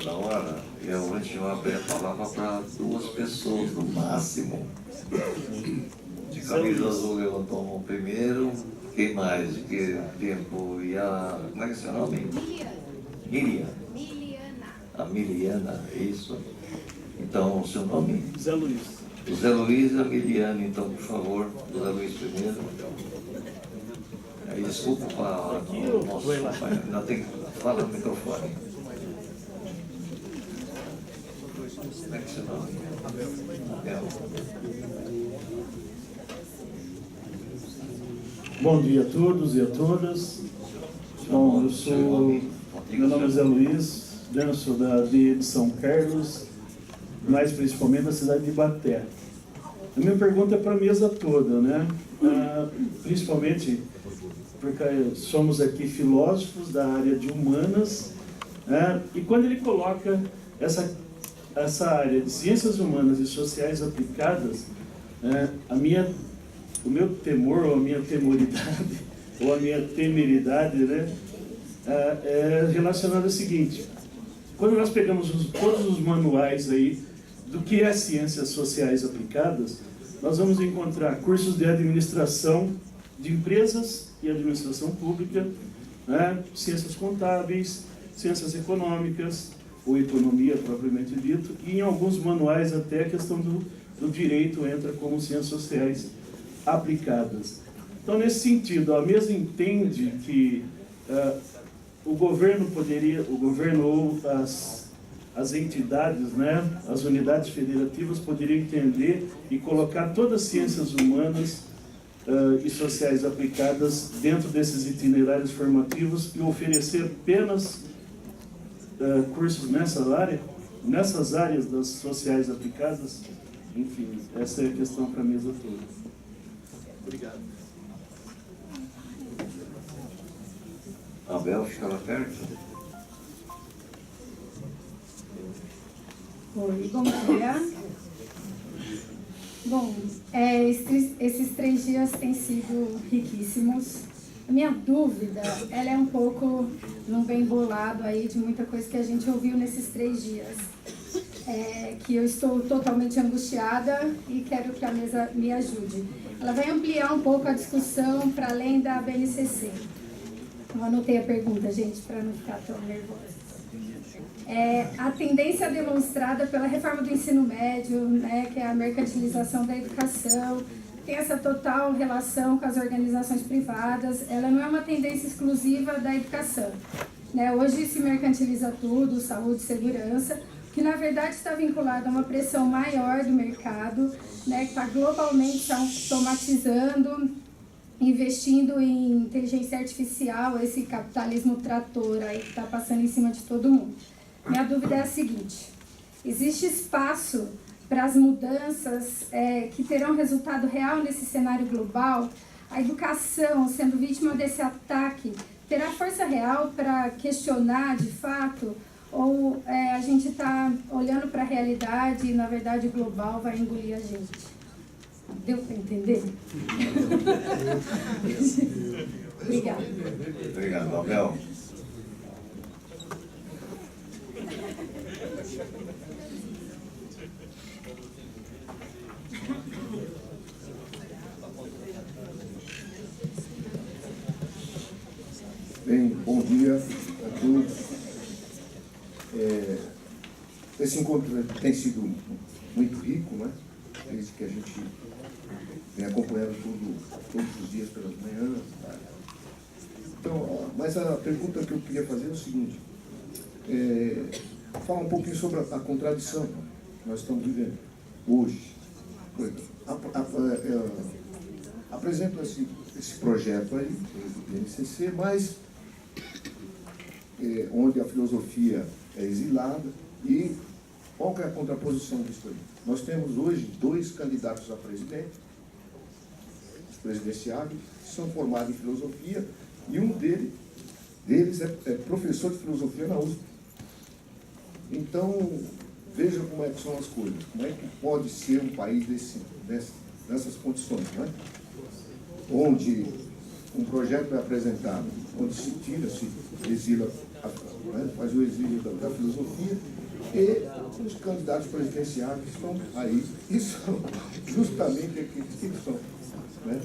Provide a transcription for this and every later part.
da hora, eu vou abrir a palavra para 2 pessoas no máximo. De camisa azul levantou a mão primeiro. Quem mais? De que tempo? E a... Como é que é seu nome? Miriam. A Miliana, isso. Então, o seu nome? Zé Luiz. O Zé Luiz e a Miliana, então, por favor. O Zé Luiz primeiro. Aí, desculpa para o nosso pai. Ainda tem que falar no microfone. Como é que é seu nome? Abel. Bom dia a todos e a todas. Bom, meu nome é Zé Luiz, sou da DE de São Carlos, mais principalmente da cidade de Ibaté. A minha pergunta é para a mesa toda, né? Principalmente porque somos aqui filósofos da área de humanas, né? E quando ele coloca essa área de ciências humanas e sociais aplicadas, o meu temor, ou a minha temoridade, ou a minha temeridade, né, é relacionado ao seguinte: quando nós pegamos todos os manuais aí do que é ciências sociais aplicadas, nós vamos encontrar cursos de administração de empresas e administração pública, né, ciências contábeis, ciências econômicas, ou economia propriamente dito, e em alguns manuais até a questão do direito entra como ciências sociais aplicadas. Então, nesse sentido, a mesa entende que o governo ou as entidades, né, as unidades federativas poderiam entender e colocar todas as ciências humanas e sociais aplicadas dentro desses itinerários formativos e oferecer apenas cursos nessas áreas das sociais aplicadas. Enfim, essa é a questão para a mesa toda. Obrigado. Abel, fica lá perto. Oi, bom dia. Bom, esses 3 dias têm sido riquíssimos. A minha dúvida, ela é um pouco num bem bolado aí de muita coisa que a gente ouviu nesses 3 dias. Que eu estou totalmente angustiada e quero que a mesa me ajude. Ela vai ampliar um pouco a discussão para além da BNCC. Eu anotei a pergunta, gente, para não ficar tão nervosa. A tendência demonstrada pela reforma do ensino médio, né, que é a mercantilização da educação, tem essa total relação com as organizações privadas, ela não é uma tendência exclusiva da educação, né? Hoje se mercantiliza tudo, saúde, segurança, que na verdade está vinculado a uma pressão maior do mercado, né, que está globalmente automatizando, investindo em inteligência artificial, esse capitalismo trator aí que está passando em cima de todo mundo. Minha dúvida é a seguinte: existe espaço para as mudanças que terão resultado real nesse cenário global? A educação, sendo vítima desse ataque, terá força real para questionar de fato? Ou a gente está olhando para a realidade e, na verdade, o global vai engolir a gente? Deu para entender? Obrigada. Obrigado, Abel. Bem, bom dia a todos. Esse encontro tem sido muito rico, né? Desde que a gente vem acompanhando todos os dias pelas manhãs. Então, mas a pergunta que eu queria fazer é o seguinte: falar um pouquinho sobre a contradição que nós estamos vivendo hoje. Apresento esse projeto aí, do BNCC, mas onde a filosofia é exilada. E qual que é a contraposição disso aí? Nós temos hoje 2 candidatos a presidente, os presidenciáveis, que são formados em filosofia, e um deles é professor de filosofia na USP. Então, veja como é que são as coisas, como é que pode ser um país nessas condições, né? Onde um projeto é apresentado, onde se tira, se exila faz o exílio da filosofia, e os candidatos presidenciais que estão aí, e são justamente aqueles que são. Né?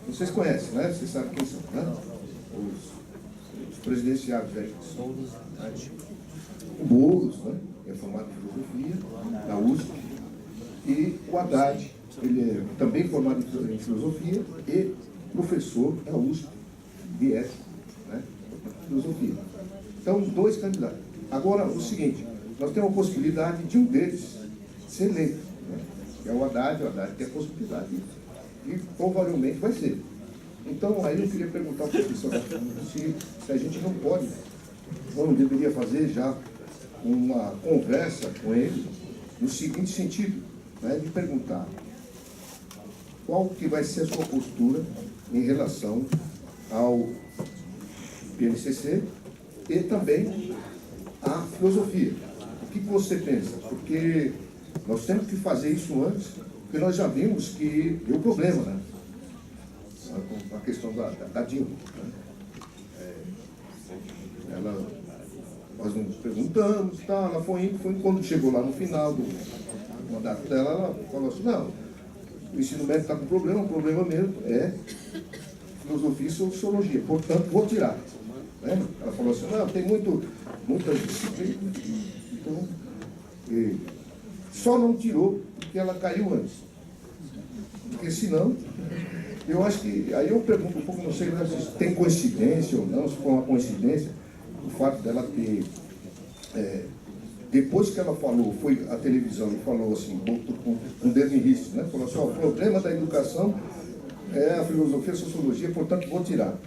Vocês conhecem, né? Vocês sabem quem são, né? Os presidenciários aí que são. Né? O Boulos, né? É formado em filosofia, da USP, e o Haddad, ele é também formado em filosofia e professor da USP, de ética, né? Filosofia. Então, 2 candidatos. Agora, o seguinte, nós temos a possibilidade de um deles ser eleito, né? Que é o Haddad tem a possibilidade, e provavelmente vai ser. Então, aí eu queria perguntar ao professor se a gente não pode, ou não deveria fazer já uma conversa com ele, no seguinte sentido, né, de perguntar qual que vai ser a sua postura em relação ao PNCC e também à filosofia. O que você pensa? Porque nós temos que fazer isso antes, porque nós já vimos que deu problema, né? A questão da Dilma. Né? Nós nos perguntamos, tá, ela foi indo, quando chegou lá no final do mandato dela, ela falou assim, não, o ensino médio está com problema, o problema mesmo é filosofia e sociologia, portanto vou tirar. Né? Ela falou assim, não, tem muita disciplina, então, só não tirou porque ela caiu antes. Porque senão, eu acho que, aí eu pergunto um pouco, não sei se tem coincidência ou não, se foi uma coincidência, o fato dela ter, depois que ela falou, foi à televisão e falou assim, com um dedo em risco, né? Falou assim, o problema da educação é a filosofia e a sociologia, portanto vou tirar.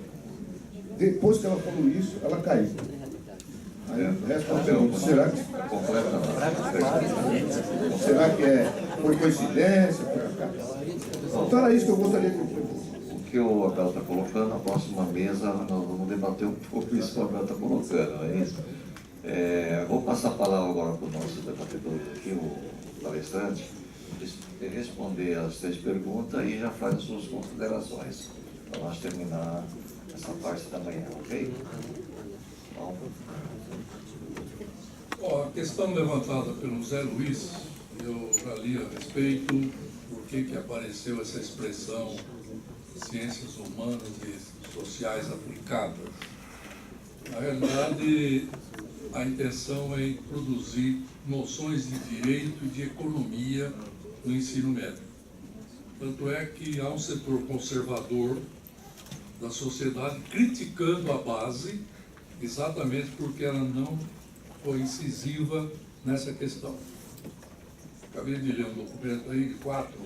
Depois que ela falou isso, ela caiu. Aí resta uma pergunta, será que foi coincidência? Então era isso que eu gostaria de perguntar. O que o Abel está colocando, na próxima mesa, nós vamos debater um pouco isso que o Abel está colocando, não é isso? Vou passar a palavra agora para o nosso debatedor aqui, o palestrante, responder as 3 perguntas e já faz as suas considerações, para nós terminar essa parte da manhã, ok? Então, a questão levantada pelo Zé Luiz, eu já li a respeito, por que apareceu essa expressão ciências humanas e sociais aplicadas. Na realidade, a intenção é introduzir noções de direito e de economia no ensino médio. Tanto é que há um setor conservador da sociedade criticando a base, exatamente porque ela não foi incisiva nessa questão. Acabei de ler um documento aí de 4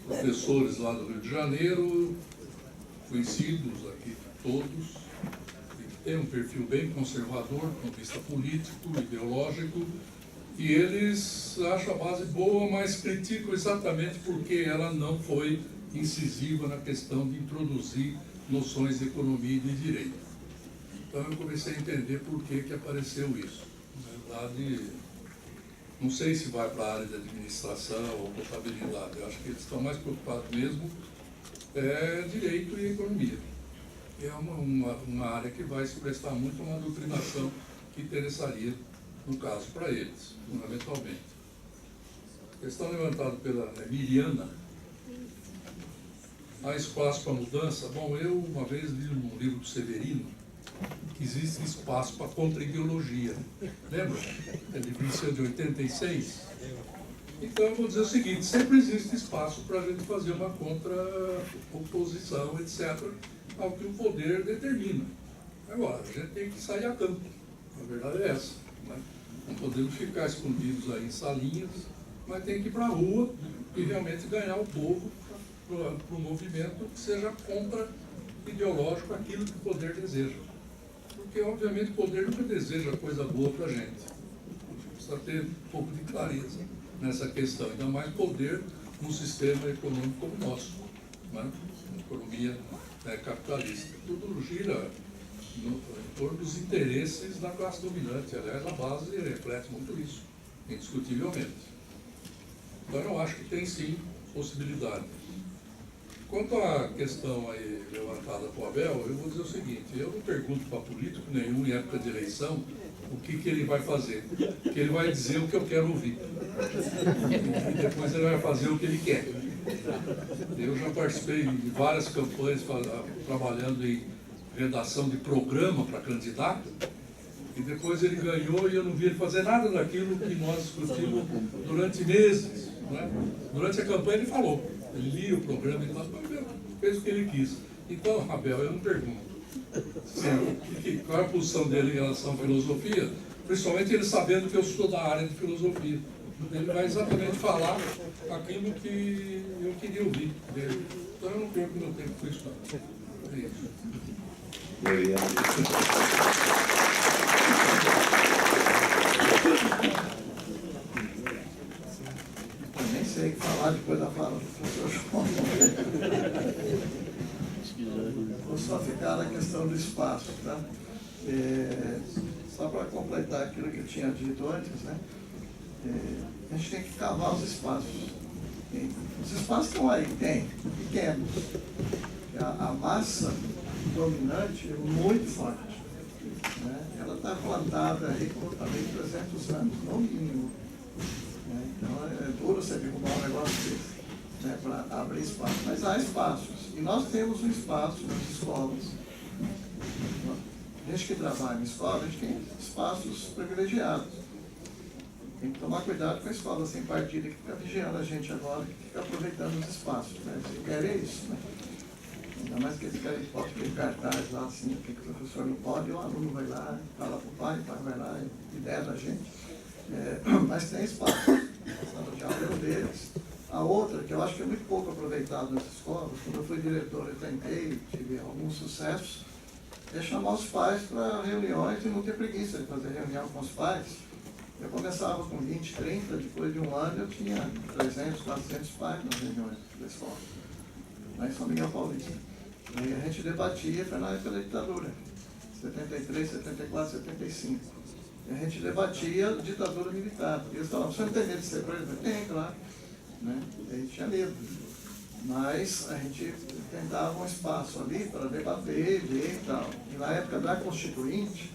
professores lá do Rio de Janeiro, conhecidos aqui todos, que têm um perfil bem conservador, do ponto de vista político, ideológico, e eles acham a base boa, mas criticam exatamente porque ela não foi incisiva na questão de introduzir noções de economia e de direito. Então eu comecei a entender por que apareceu isso. Na verdade, não sei se vai para a área de administração ou contabilidade. Eu acho que eles estão mais preocupados mesmo direito e economia. É uma área que vai se prestar muito a uma doutrinação que interessaria, no caso, para eles, fundamentalmente. A questão levantada pela Miriana, há espaço para mudança? Bom, eu uma vez li num livro do Severino que existe espaço para contra-ideologia. Lembra? Ele disse de 86. Então eu vou dizer o seguinte, sempre existe espaço para a gente fazer uma contra-oposição, etc., ao que o poder determina. Agora, a gente tem que sair a campo. A verdade é essa. Né? Não podemos ficar escondidos aí em salinhas, mas tem que ir para a rua e realmente ganhar o povo para o movimento que seja contra-ideológico aquilo que o poder deseja. Porque, obviamente, o poder nunca deseja coisa boa para a gente. A gente precisa ter um pouco de clareza nessa questão, ainda mais poder num sistema econômico como o nosso, né? Uma economia capitalista. Tudo gira em torno dos interesses da classe dominante. Aliás, a base reflete muito isso, indiscutivelmente. Então, eu acho que tem sim possibilidade. Quanto à questão aí levantada por Abel, eu vou dizer o seguinte, eu não pergunto para político nenhum em época de eleição o que ele vai fazer, porque ele vai dizer o que eu quero ouvir. E depois ele vai fazer o que ele quer. Eu já participei de várias campanhas trabalhando em redação de programa para candidato, e depois ele ganhou e eu não vi ele fazer nada daquilo que nós discutimos durante meses. Né? Durante a campanha ele falou, ele lia o programa e fez o que ele quis. Então, Abel, eu não pergunto qual é a posição dele em relação à filosofia, principalmente ele sabendo que eu sou da área de filosofia. Ele vai exatamente falar aquilo que eu queria ouvir dele. Então eu não perco meu tempo com isso, não. É isso. Eu nem sei o que falar depois da fala do professor João. Vou só ficar na questão do espaço, tá? Só para completar aquilo que eu tinha dito antes, né? A gente tem que cavar os espaços. Os espaços estão aí, tem, pequenos. A massa dominante é muito forte. Né? Ela está plantada aí por também 300 anos, no mínimo. Né? Então é duro você derrubar um negócio desse, né? Para abrir espaço. Mas há espaços. E nós temos um espaço nas escolas. A gente que trabalha em escola, a gente tem espaços privilegiados. Tem que tomar cuidado com a escola sem partida que fica vigiando a gente agora, que fica aproveitando os espaços. Né? Se querem isso, né? Ainda mais que eles querem pode ter cartaz lá assim, o que o professor não pode, o aluno vai lá, fala para o pai vai lá, ideia da gente. Mas tem espaço. A sala de aula é um deles. A outra, que eu acho que é muito pouco aproveitado nas escolas, quando eu fui diretor eu tentei, tive alguns sucessos, é chamar os pais para reuniões e não ter preguiça de fazer reunião com os pais. Eu começava com 20, 30, depois de um ano eu tinha 300, 400 pais nas reuniões da escola, lá em São Miguel Paulista. E a gente debatia, foi na época da ditadura, 73, 74, 75. E a gente debatia a ditadura militar. E eles falavam, você não tem medo de ser preso? Tem, claro. Né? E a gente tinha medo. Mas a gente tentava um espaço ali para debater, ver e tal. E na época da Constituinte,